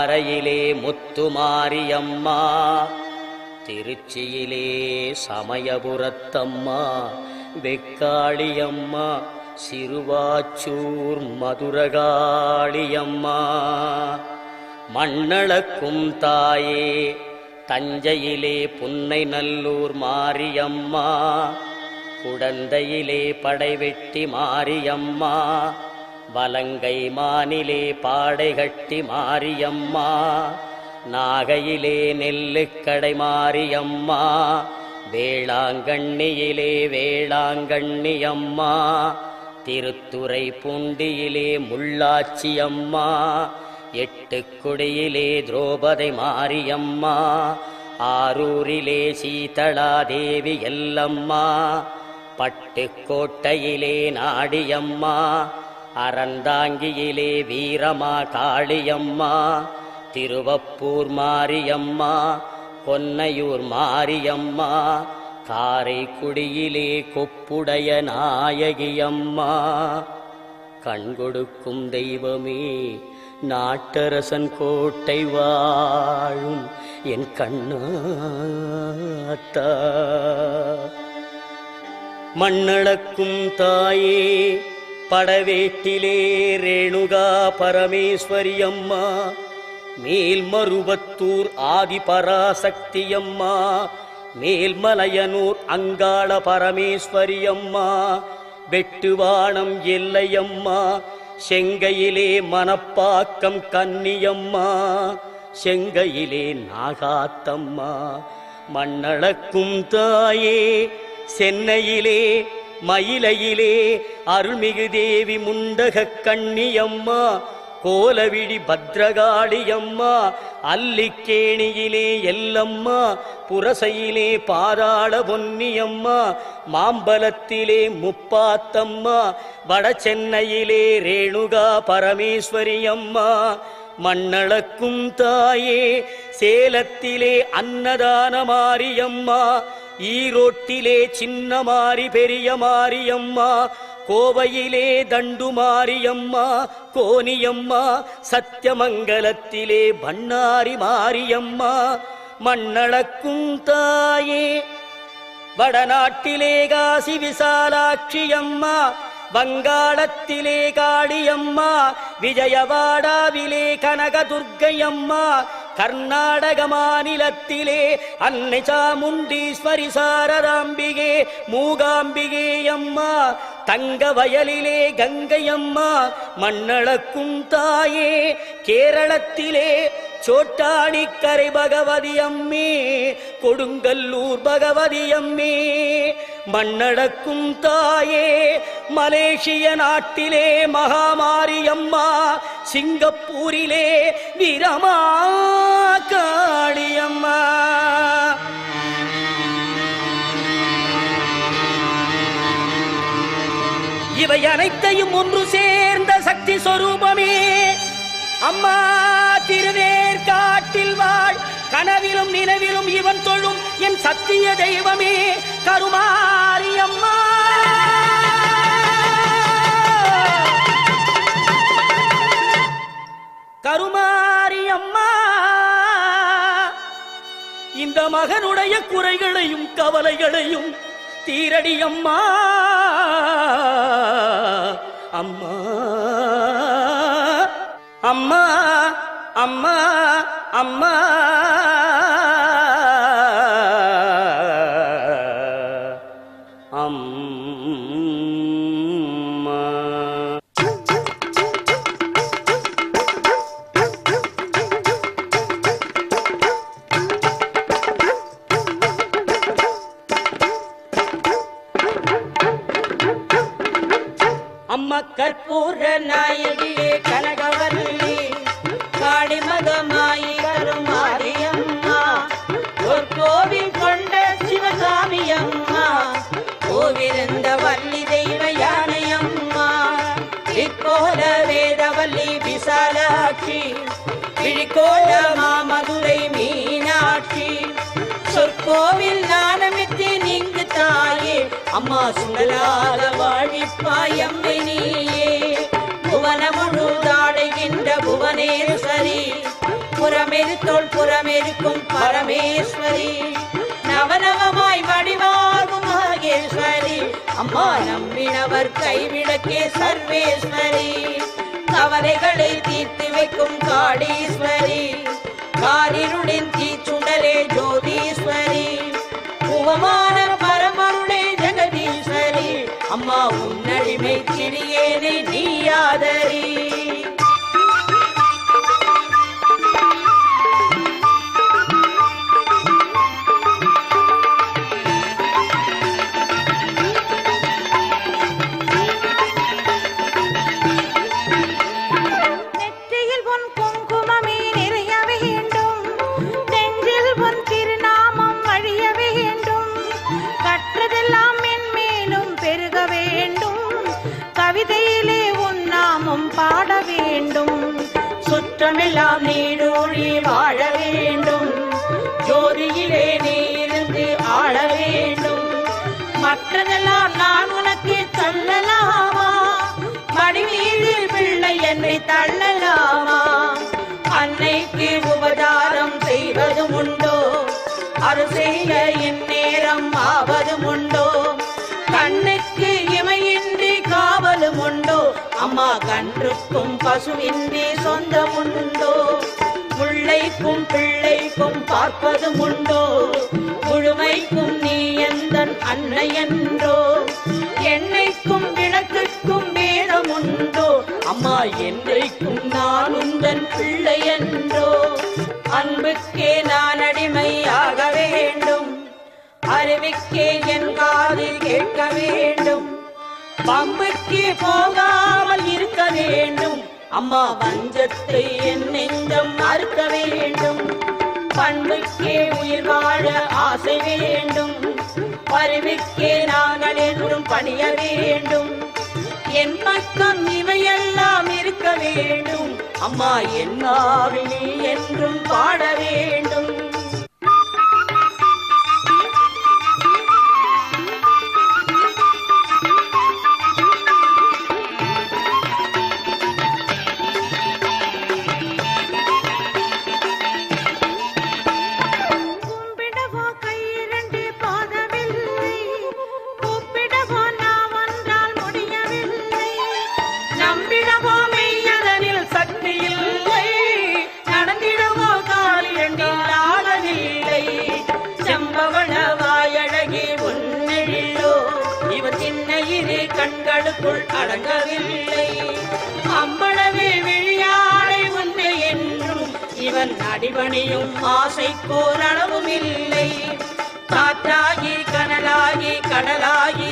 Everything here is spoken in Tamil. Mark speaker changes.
Speaker 1: அறையிலே முத்துமாரியம்மா, திருச்சியிலே சமயபுரத்தம்மா, வெக்காளியம்மா, சிறுவாச்சூர் மதுரகாளியம்மா, மண்ணளக்கும் தாயே தஞ்சையிலே புன்னை நல்லூர் மாரியம்மா, குடந்தையிலே படைவெட்டி மாரியம்மா, வலங்கை மானிலே பாடைகட்டி மாரியம்மா, நாகையிலே நெல்லுக்கடை மாரியம்மா, வேளாங்கண்ணியிலே வேளாங்கண்ணியம்மா, திருத்துறை பூண்டியிலே முள்ளாச்சியம்மா, எட்டுக்குடியிலே திரௌபதி மாரியம்மா, ஆரூரிலே சீதளாதேவி எல்லம்மா, பட்டுக்கோட்டையிலே நாடியம்மா, அறந்தாங்கியிலே வீரமா காளியம்மா, திருவப்பூர் மாரியம்மா, கொன்னையூர் மாரியம்மா, காரைக்குடியிலே கொப்புடைய நாயகியம்மா, கண்கொடுக்கும் தெய்வமே நாட்டரசன் கோட்டை வாழும் என் கண்ணாத்தா, மண்ணளக்கும் தாயே படவேட்டிலே ரேணுகா பரமேஸ்வரியம்மா, மேல்மருவத்தூர் ஆதிபராசக்தியம்மா, மேல்மலையனூர் அங்காள பரமேஸ்வரியம்மா, வெட்டுவானம் எல்லையம்மா, செங்கையிலே மணப்பாக்கம் கன்னியம்மா, செங்கையிலே நாகாத்தம்மா, மண்ணளக்கும் தாயே சென்னையிலே மயிலையிலே அருள்மிகு தேவி முண்டக கண்ணியம்மா, கோலவிழி பத்ரகாளியம்மா, அல்லிக்கேணியிலே எல்லம்மா, புரசையிலே பாதாள பொன்னியம்மா, மாம்பலத்திலே முப்பாத்தம்மா, வடசென்னையிலே ரேணுகா பரமேஸ்வரியம்மா, மண்ணளக்கும் தாயே சேலத்திலே அன்னதான மாரியம்மா, ஈரோட்டிலே சின்ன மாரி பெரிய மாரியம்மா, கோவையிலே தண்டுமாரியம்மா, கோனியம்மா, சத்தியமங்கலத்திலே பண்ணாரி மாரியம்மா, மண்ணளக்கும் தாயே வடநாட்டிலே காசி விசாலாட்சியம்மா, வங்காளத்திலே காளியம்மா, விஜயவாடாவிலே கனகதுர்க்கையம்மா, கர்நாடக மாநிலத்திலே அன்னை சாமுண்டீஸ்வரி சாரதாம்பிகே மூகாம்பிகே அம்மா, தங்க வயலிலே கங்கையம்மா, மண்ணளக்கும் தாயே கேரளத்திலே சோட்டாணிக்கரை பகவதி அம்மே, கொடுங்கல்லூர் பகவதி அம்மே, மண்ணளக்கும் தாயே மலேசிய நாட்டிலே மகாமாரியம்மா, சிங்கப்பூரிலே வீரமா காளியம்மா, இவை அனைத்தையும் ஒன்று சேர்ந்த சக்தி சொரூபமே அம்மா, திருவேற்காட்டில் வாழ் கனவிலும் நினைவிலும் இவன் தொழும் என் சத்திய தெய்வமே கருமாரியம்மா, கருமாரியம்மா, இந்த மகனுடைய குறைகளையும் கவலைகளையும் தீரடியம்மா, அம்மா அம்மா அம்மா அம்மா, அம்மா. அம்மா கற்பூர நாயகியே கனகவல்லி, காளிமகமாயி கருமாரியம்மா, ஒரு கோவில் கொண்ட சிவகாமியம்மா, கோவிருந்த வள்ளி தெய்வ யானையம்மா, இக்கோல வேதவல்லி விசாலாட்சி, விழிக்கோல மாமதுரை மீனாட்சி, சொற்கோவில் நானமித்து நீங்கு தாயே அம்மா, சுடலாத வாழிப்பாயம்மை நீயே, புவன முழுதாடுகின்ற புவனேஸ்வரி,
Speaker 2: அகமெரித்தோள் புறமெரிக்கும் பரமேஸ்வரி, நவநவமாய் வடிவாகும் மகேஸ்வரி, அம்மா நம்பினவர் கைவிளக்கே சர்வேஸ்வரி, கவலைகளை தீர்த்து வைக்கும் காளீஸ்வரி, காரிருளின் தீச்சுடரே ஜோதீஸ்வரி, உவமான பரமருளே ஜெகதீஸ்வரி, அம்மா உன்னடிமை சிறியேனை நீயாதரி.
Speaker 3: கவிதையிலே உன் நாமம் பாட வேண்டும்,
Speaker 2: சுற்றமெல்லாம் நீடூழி வாழ வேண்டும், ஜோதியிலே நீ இருந்து ஆள வேண்டும், மற்றதெல்லாம் நான் உனக்கு சொல்லலாமா, மடிமீது பிள்ளை என்னை தள்ளலாமா, அன்னைக்கு உபதாரம் செய்வதும் உண்டோ, அருள் செய்ய என் நேரம் ஆவதும் உண்டோ, கண்ணுக்கு இமையின்றி காவலும் உண்டோ, அம்மா கன்றுக்கும் பசுவின்றி சொந்தம் உண்டோ, முல்லைக்கும் பிள்ளைக்கும் பார்ப்பதும் உண்டோ, முழுமைக்கும் நீ எந்தன் அன்னை என்றோ, என்னைக்கும் விளக்குக்கும் வேதம் உண்டோ, அம்மா என்றைக்கும் நான் உந்தன் பிள்ளை என்றோ, அன்புக்கே நான் அடிமையாக வேண்டும், அறிவுக்கே என் காது கேட்க வேண்டும், பம்புக்கு போகாமல் இருக்க வேண்டும், அம்மா வஞ்சத்தை என் நெஞ்சம் மறுக்க வேண்டும், பண்புக்கே உயிர் வாழ ஆசை வேண்டும், அறிவுக்கே நாங்கள் என்றும் பணிய வேண்டும், என் பக்கம் இவையெல்லாம் இருக்க வேண்டும், அம்மா என்னாவில் நீ என்றும் பாட வேண்டும். கண்களுக்குள் அடங்கவில்லை, அம்பளவே விழியாடை உன்னை என்றும் இவன் அடிபணியும் ஆசைக்கோர் அளவும் இல்லை, காற்றாகி கனலாகி கடலாகி